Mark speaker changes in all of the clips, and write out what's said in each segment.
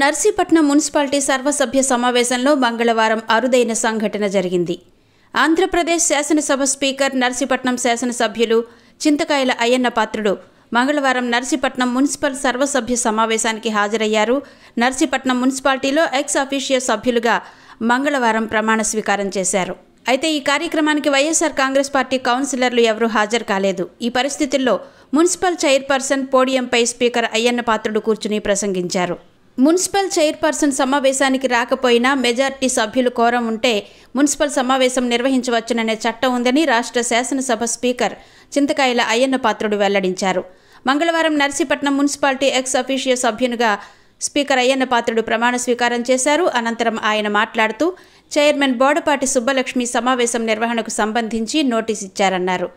Speaker 1: Narsipatnam municipality సర్వసభ్య సమావేశంలో మంగళవారం అరుదైన సంఘటన జరిగింది. ఆంధ్రప్రదేశ్ శాసనసభ స్పీకర్, నర్సీపట్నం శాసనసభ్యులు చింతకాయల అయ్యన్న పాత్రుడు మంగళవారం నర్సీపట్నం మున్సిపల్ సర్వసభ్య సమావేశానికి హాజరయ్యారు. నర్సీపట్నం మున్సిపాలిటీలో ఎక్స్ అఫీషియో సభ్యులుగా మంగళవారం ప్రమాణ స్వీకారం చేశారు. అయితే ఈ కార్యక్రమానికి వైఎస్ఆర్ కాంగ్రెస్ పార్టీ కౌన్సిలర్లు ఎవరూ హాజరు కాలేదు. ఈ పరిస్థితుల్లో municipal chairperson పోడియంపై speaker Ayyanna Patrudu కూర్చుని ప్రసంగించారు. మున్సిపల్ చైర్పర్సన్ సమావేశానికి రాకపోయినా మెజార్టీ సభ్యులు కోరం ఉంటే మున్సిపల్ సమావేశం నిర్వహించవచ్చుననే చట్టం ఉందని రాష్ట్ర శాసనసభ స్పీకర్ చింతకాయల అయ్యన్న పాత్రుడు వెల్లడించారు. మంగళవారం నర్సీపట్నం మున్సిపాలిటీ ఎక్స్ అఫీషియో సభ్యునిగా స్పీకర్ అయ్యన్న పాత్రుడు ప్రమాణ స్వీకారం చేశారు. అనంతరం ఆయన మాట్లాడుతూ చైర్మన్ బోడపాటి సుబ్బలక్ష్మి సమావేశం నిర్వహణకు సంబంధించి నోటీస్ ఇచ్చారన్నారు.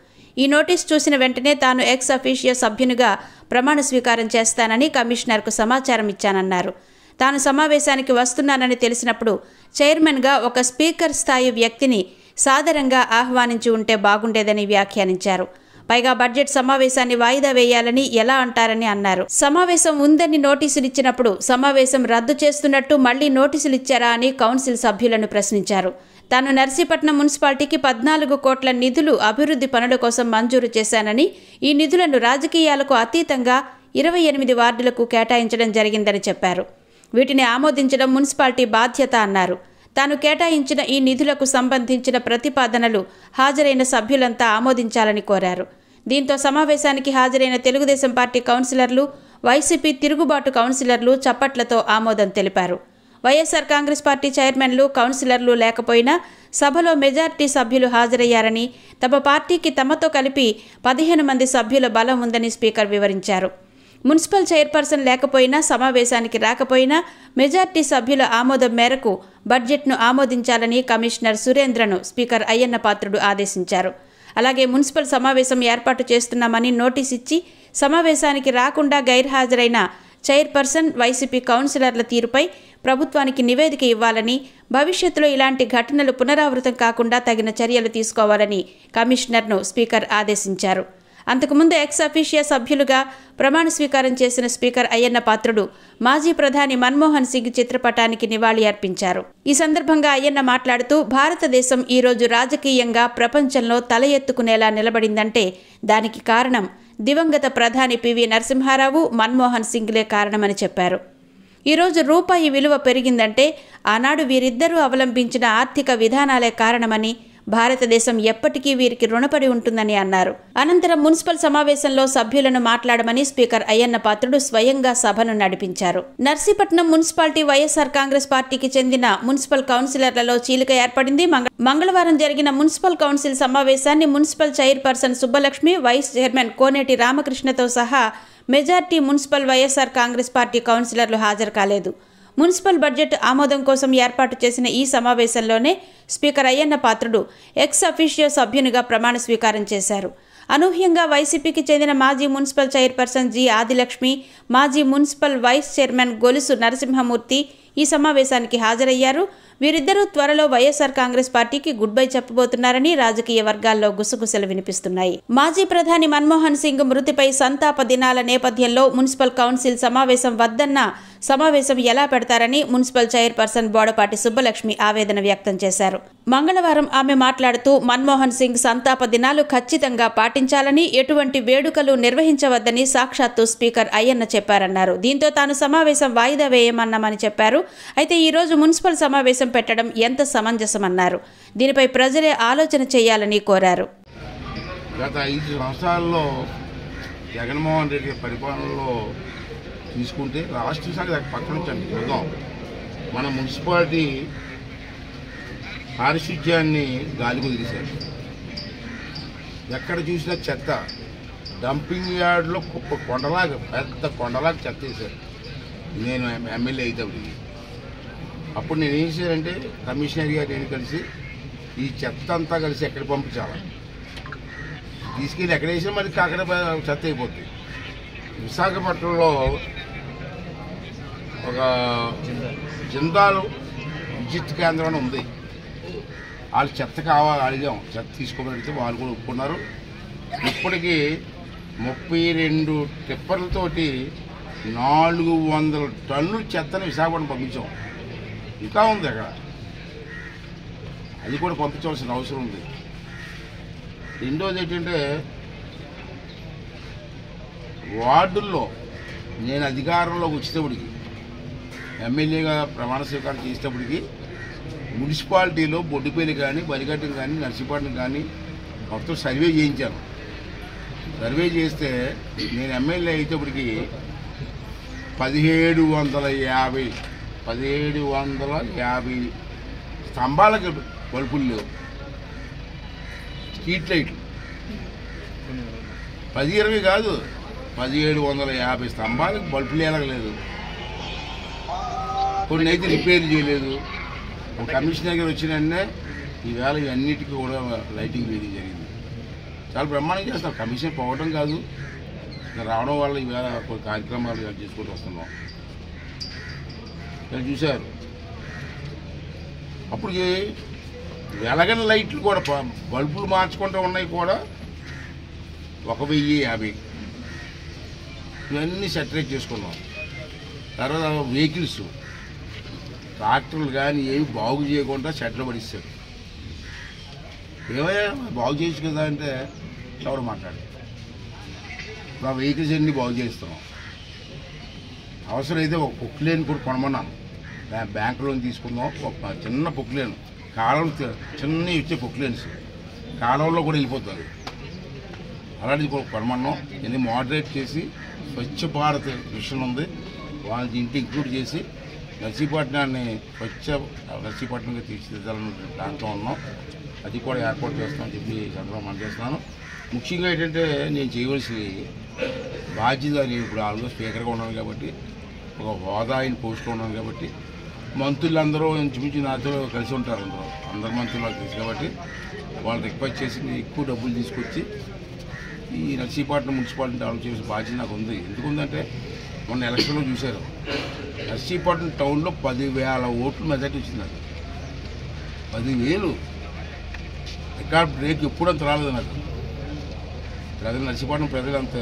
Speaker 1: ఈ నోటీస్ చూసిన వెంటనే తాను ఎక్స్ అఫీషియో సభ్యునిగా ప్రమాణ స్వీకారం చేస్తానని కమిషనర్కు సమాచారం ఇచ్చానన్నారు. తాను సమావేశానికి వస్తున్నానని తెలిసినప్పుడు చైర్మన్గా ఒక స్పీకర్ స్థాయి వ్యక్తిని సాదరంగా ఆహ్వానించి ఉంటే బాగుండేదని వ్యాఖ్యానించారు. పైగా బడ్జెట్ సమావేశాన్ని వాయిదా వేయాలని ఎలా అంటారని అన్నారు. సమావేశం ఉందని నోటీసులిచ్చినప్పుడు సమావేశం రద్దు చేస్తున్నట్టు మళ్లీ నోటీసులు ఇచ్చారా అని కౌన్సిల్ సభ్యులను ప్రశ్నించారు. తాను నర్సీపట్నం మున్సిపాలిటీకి 14 కోట్ల నిధులు అభివృద్ధి పనుల కోసం మంజూరు చేశానని, ఈ నిధులను రాజకీయాలకు అతీతంగా 28 వార్డులకు కేటాయించడం జరిగిందని చెప్పారు. వీటిని ఆమోదించడం మున్సిపాలిటీ బాధ్యత అన్నారు. తాను కేటాయించిన ఈ నిధులకు సంబంధించిన ప్రతిపాదనలు హాజరైన సభ్యులంతా ఆమోదించాలని కోరారు. దీంతో సమావేశానికి హాజరైన తెలుగుదేశం పార్టీ కౌన్సిలర్లు, వైసీపీ తిరుగుబాటు కౌన్సిలర్లు చప్పట్లతో ఆమోదం తెలిపారు. వైఎస్ఆర్ కాంగ్రెస్ పార్టీ చైర్మన్లు, కౌన్సిలర్లు లేకపోయినా సభలో మెజార్టీ సభ్యులు హాజరయ్యారని, తమ పార్టీకి తమతో కలిపి 15 మంది సభ్యుల బలం ఉందని స్పీకర్ వివరించారు. మున్సిపల్ చైర్పర్సన్ లేకపోయినా, సమావేశానికి రాకపోయినా మెజార్టీ సభ్యుల ఆమోదం మేరకు బడ్జెట్ను ఆమోదించాలని కమిషనర్ సురేంద్రను స్పీకర్ అయ్యన్న పాత్రుడు ఆదేశించారు. అలాగే మున్సిపల్ సమావేశం ఏర్పాటు చేస్తున్నామని నోటీస్ ఇచ్చి సమావేశానికి రాకుండా గైర్హాజరైన చైర్పర్సన్, వైసీపీ కౌన్సిలర్ల తీరుపై ప్రభుత్వానికి నివేదిక ఇవ్వాలని, భవిష్యత్తులో ఇలాంటి ఘటనలు పునరావృతం కాకుండా తగిన చర్యలు తీసుకోవాలని కమిషనర్ను స్పీకర్ ఆదేశించారు. అంతకుముందు ఎక్స్ అఫీషియో సభ్యులుగా ప్రమాణ స్వీకారం చేసిన స్పీకర్ అయ్యన్న పాత్రుడు మాజీ ప్రధాని మన్మోహన్ సింగ్ చిత్రపటానికి నివాళి అర్పించారు. ఈ సందర్భంగా అయ్యన్న మాట్లాడుతూ భారతదేశం ఈరోజు రాజకీయంగా ప్రపంచంలో తల ఎత్తుకునేలా నిలబడిందంటే దానికి కారణం దివంగత ప్రధాని పివి నరసింహారావు, మన్మోహన్ సింగ్లే కారణమని చెప్పారు. ఈరోజు రూపాయి విలువ పెరిగిందంటే ఆనాడు వీరిద్దరూ అవలంబించిన ఆర్థిక విధానాలే కారణమని, భారతదేశం ఎప్పటికీ వీరికి రుణపడి ఉంటుందని అన్నారు. అనంతరం మున్సిపల్ సమావేశంలో సభ్యులను మాట్లాడమని స్పీకర్ అయ్యన్న పాత్రుడు స్వయంగా సభను నడిపించారు. నర్సీపట్నం మున్సిపాలిటీ వైఎస్ఆర్ కాంగ్రెస్ పార్టీకి చెందిన మున్సిపల్ కౌన్సిలర్లలో చీలిక ఏర్పడింది. మంగళవారం జరిగిన మున్సిపల్ కౌన్సిల్ సమావేశాన్ని municipal chairperson Subbalakshmi, vice chairman Koneti రామకృష్ణతో సహా majority municipal YSR Congress party కౌన్సిలర్లు హాజరు కాలేదు. మున్సిపల్ బడ్జెట్ ఆమోదం కోసం ఏర్పాటు చేసిన ఈ సమావేశంలోనే speaker Ayyanna Patrudu ex officio సభ్యునిగా ప్రమాణ స్వీకారం చేశారు. అనూహ్యంగా వైసీపీకి చెందిన మాజీ మున్సిపల్ చైర్పర్సన్ జి ఆదిలక్ష్మి, మాజీ మున్సిపల్ వైస్ చైర్మన్ గొలుసు నరసింహమూర్తి ఈ సమావేశానికి హాజరయ్యారు. వీరిద్దరూ త్వరలో వైఎస్ఆర్ కాంగ్రెస్ పార్టీకి గుడ్ బై చెప్పబోతున్నారని రాజకీయ వర్గాల్లో గుసగుసలు వినిపిస్తున్నాయి. మాజీ ప్రధాని మన్మోహన్ సింగ్ మృతిపై సంతాప దినాల నేపథ్యంలో మున్సిపల్ కౌన్సిల్ సమావేశం వద్దన్న సమావేశం ఎలా పెడతారని మున్సిపల్ చైర్పర్సన్ బోడపాటి సుబ్బలక్ష్మి ఆవేదన వ్యక్తం చేశారు. మంగళవారం ఆమె మాట్లాడుతూ మన్మోహన్ సింగ్ సంతాప దినాలు ఖచ్చితంగా పాటించాలని, ఎటువంటి వేడుకలు నిర్వహించవద్దని సాక్షాత్తు స్పీకర్ అయ్యన్న చెప్పారన్నారు. దీంతో తాను సమావేశం వాయిదా వేయమన్నామని చెప్పారు. అయితే ఈరోజు మున్సిపల్ సమావేశం పెట్టడం ఎంత సమంజసమన్నారు. దీనిపై ప్రజలే ఆలోచన చేయాలని కోరారు.
Speaker 2: గత 5 సంవత్సరాల్లో జగన్మోహన్ రెడ్డి పరిపాలనలో తీసుకుంటే రాష్ట్ర శాఖ పక్కన ఉంచండి చూద్దాం. మన మున్సిపాలిటీ పారిశుధ్యాన్ని గాలి కుదిరేశారు. ఎక్కడ చూసినా చెత్త, డంపింగ్ యార్డ్లో కొండలాగా పెద్ద కొండలాగా చెత్త వేశారు. నేను ఎమ్మెల్యే అయితే అప్పుడు నేను ఏం చేశానంటే కమిషనర్ గారు నేను కలిసి ఈ చెత్త అంతా కలిసి ఎక్కడ పంపించాలి, తీసుకెళ్ళి ఎక్కడ వేసినా మరి అక్కడ చెత్త అయిపోతుంది. విశాఖపట్నంలో ఒక జిందాల్ విద్యుత్ కేంద్రం ఉంది. వాళ్ళు చెత్త కావాలి అడిగాం, చెత్త తీసుకోగలిగితే వాళ్ళు కూడా ఒప్పుకున్నారు. ఇప్పటికీ 32 టిప్పర్లతోటి 400 టన్నుల చెత్తని విశాఖపట్నం పంపించాం. ఇంకా ఉంది అక్కడ, అది కూడా పంపించవలసిన అవసరం ఉంది. రెండోది ఏంటంటే వార్డుల్లో నేను అధికారంలోకి వచ్చేటప్పటికి, ఎమ్మెల్యేగా ప్రమాణ స్వీకారం చేసేటప్పటికి మున్సిపాలిటీలో బొడ్డుపల్లి కానీ, బలిఘట్టం కానీ, నర్సీపట్నం కానీ మొత్తం సర్వే చేయించాను. సర్వే చేస్తే నేను ఎమ్మెల్యే అయ్యేటప్పటికి 1750 స్తంభాలకి బల్బులు లేవు, స్ట్రీట్ లైట్లు 10-20 కాదు, 1750 స్తంభాలకు బల్బులు ఎలగలేదు. కొన్ని అయితే రిపేర్లు చేయలేదు. ఒక కమిషనర్ గారు వచ్చిన వెంటనే ఈవేళ ఇవన్నిటికీ కూడా లైటింగ్ వేయడం జరిగింది. చాలా బ్రహ్మాండంగా చేస్తాం. కమిషన్ పోవడం కాదు, రావడం వల్ల ఈవేళ కొన్ని కార్యక్రమాలు చేసుకుంటూ వస్తున్నాం. ఇక్కడ చూశారు. అప్పుడు వెలగని లైట్లు కూడా బల్బులు మార్చుకుంటూ ఉన్నాయి కూడా 1050. ఇవన్నీ సెటరేట్ చేసుకున్నాం. తర్వాత వెహికల్స్, ట్రాక్టర్లు కానీ ఏమి బాగు చేయకుండా షెడ్లు పడిస్తారు. ఏమయ్యా బాగు చేయొచ్చు కదా అంటే ఎవరు మాట్లాడారు. మా వెహికల్స్ అన్నీ బాగు చేస్తున్నాం. అవసరమైతే ఒక పొక్లేన్ కూడా కొనమన్నాను. బ్యాంకు లోన్ తీసుకుందాం, ఒక చిన్న పొక్లేన్, కాలం చిన్న ఇచ్చే పొక్లేన్స్ కాలంలో కూడా వెళ్ళిపోతుంది. అలాంటిది కూడా కొనమన్నాం. ఇవన్నీ మోడరేట్ చేసి స్వచ్ఛ భారత్ మిషన్ ఉంది, వాళ్ళని ఇంటి ఇంక్లూడ్ చేసి నర్సీపట్నాన్ని స్వచ్ఛ నర్సీపట్నంగా తీర్చిదిద్దాలని దాంట్లో ఉన్నాం. అది కూడా ఏర్పాటు చేస్తామని చెప్పి సందర్భంగా మనం చేస్తున్నాను. ముఖ్యంగా ఏంటంటే నేను చేయవలసి బాధ్యత, నేను ఇప్పుడు ఆల్మోస్ట్ స్పీకర్గా ఉన్నాను కాబట్టి, ఒక హోదా అయిన పోస్ట్లో ఉన్నాను కాబట్టి, మంత్రులందరూ ఇంచుమించు నాతో కలిసి ఉంటారు. అందరు మంత్రులు నాకు తెలుసు కాబట్టి వాళ్ళు రిక్వెస్ట్ చేసి ఎక్కువ డబ్బులు తీసుకొచ్చి ఈ నర్సీపట్నం మున్సిపాలిటీ డెవలప్ చేసే బాధ్యత నాకు ఉంది. ఎందుకుందంటే మొన్న ఎలక్షన్లో చూశారు, నర్సీపట్నం టౌన్లో 10,000 ఓట్లు మెజార్టీ వచ్చింది. నాకు 10,000 రికార్డ్ బ్రేక్ ఎప్పుడు అంత రాలేదు నాకు. ప్రజలు నర్సీపట్నం ప్రజలు అంత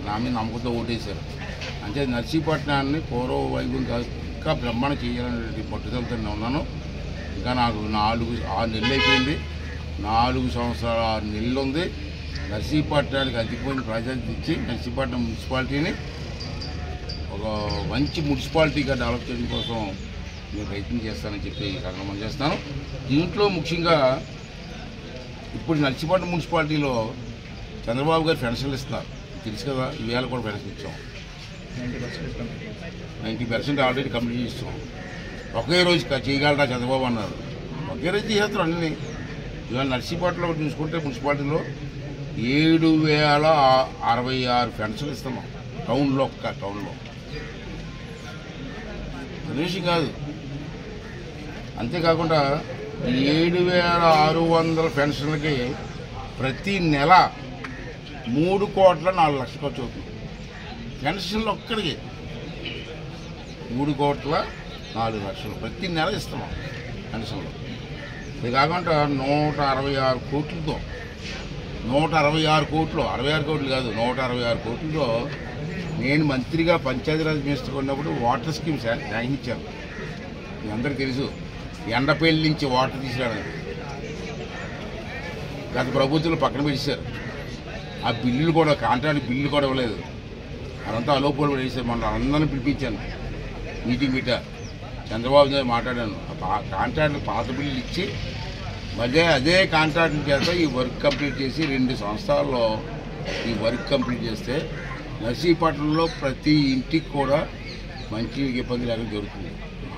Speaker 2: నా మీద నమ్మకంతో ఓటేశారు. అంటే నర్సీపట్నాన్ని పూర్వ వైభవంగా ఇంకా బ్రహ్మాండం చేయాలనే పట్టుదలతో ఉన్నాను. ఇంకా నాకు 4-6 నెలలు అయిపోయింది. 4 సంవత్సరాల 6 నెలలు ఉంది. నర్సీపట్నానికి అధికమైన ప్రాధాన్యత ఇచ్చి నర్సీపట్నం మున్సిపాలిటీని ఒక మంచి మున్సిపాలిటీగా డెవలప్ చేయడం కోసం నేను ప్రయత్నం చేస్తానని చెప్పి కార్యక్రమం చేస్తాను. దీంట్లో ముఖ్యంగా ఇప్పుడు నర్సీపట్నం మున్సిపాలిటీలో చంద్రబాబు గారు పెన్షన్లు ఇస్తున్నారు, తెలుసు కదా. ఈవేళ కూడా పెన్షన్ ఇచ్చాం. 90% ఆల్రెడీ కంప్లీట్ చేస్తాం. ఒకే రోజు చేయగలరా చంద్రబాబు అన్నారు. ఒకే రోజు చేస్తారు అన్నీ. ఇవాళ నర్సీపట్నంలో చూసుకుంటే మున్సిపాలిటీలో 7,066 పెన్షన్లు ఇస్తున్నాం టౌన్లో. టౌన్లో విషయం కాదు. అంతేకాకుండా 7,600 పెన్షన్లకి ప్రతి నెల 3,04,00,000 ఖర్చు అవుతుంది. పెన్షన్లు ఒక్కడికి 3,04,00,000 ప్రతి నెల ఇస్తున్నాం పెన్షన్లు. ఇది కాకుండా 166 కోట్లతో 166 కోట్లు 66 కోట్లు కాదు 166 కోట్లతో నేను మంత్రిగా పంచాయతీరాజ్ మినిస్టర్ ఉన్నప్పుడు వాటర్ స్కీమ్ శాంక్షన్ ఇచ్చాను. మీ అందరికీ తెలుసు, ఎండపల్లి నుంచి వాటర్ తీసుకురావడానికి. గత ప్రభుత్వంలో పక్కన పెట్టేశారు. ఆ బిల్లులు కూడా, కాంట్రాక్ట్ బిల్లులు కూడా ఇవ్వలేదు. అదంతా అలోపలు కూడా వేసారు. మన అందరిని పిలిపించాను, మీటింగ్ పెట్టారు. చంద్రబాబు నాయుడు మాట్లాడాను. ఆ కాంట్రాక్ట్ పాత బిల్లులు ఇచ్చి మళ్ళీ అదే కాంట్రాక్ట్ చేత ఈ వర్క్ కంప్లీట్ చేసి 2 సంవత్సరాల్లో ఈ వర్క్ కంప్లీట్ చేస్తే నర్సీపట్నంలో ప్రతి ఇంటికి కూడా మంచి ఇబ్బంది లేకుండా జరుగుతుంది.